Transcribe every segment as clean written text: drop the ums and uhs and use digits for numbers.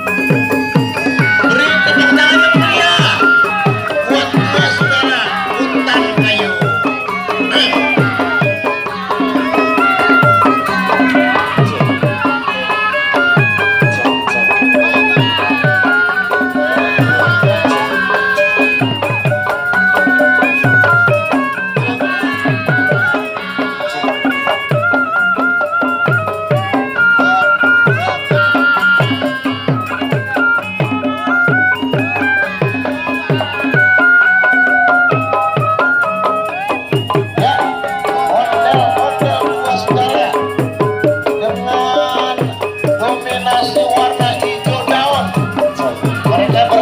Beri tepuk tangan yang meriah buat dua saudara Hutan Kayu.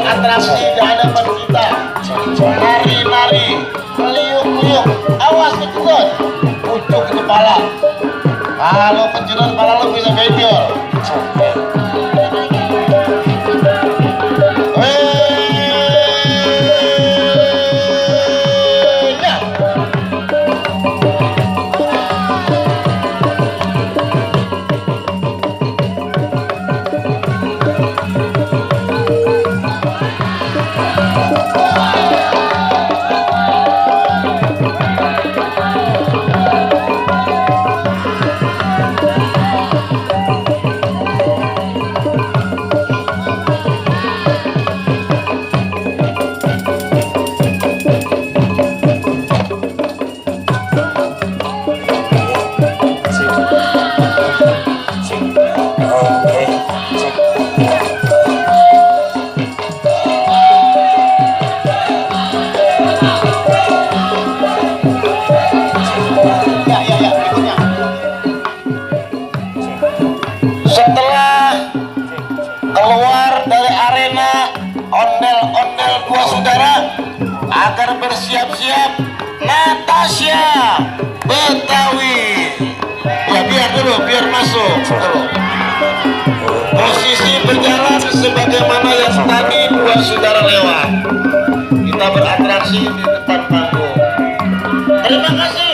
Atraksi di hadapan kita, nari-nari, meliuk-liuk, awas kejut, pucuk kepala. Kalau kejut kepala lo bisa benjol. Setelah keluar dari arena ondel-ondel dua saudara agar bersiap-siap Natasha Betawi. Ya biar dulu, biar masuk dulu. Posisi berjalan sebagaimana yang tadi dua saudara lewat. Kita beratraksi di depan panggung. Terima kasih.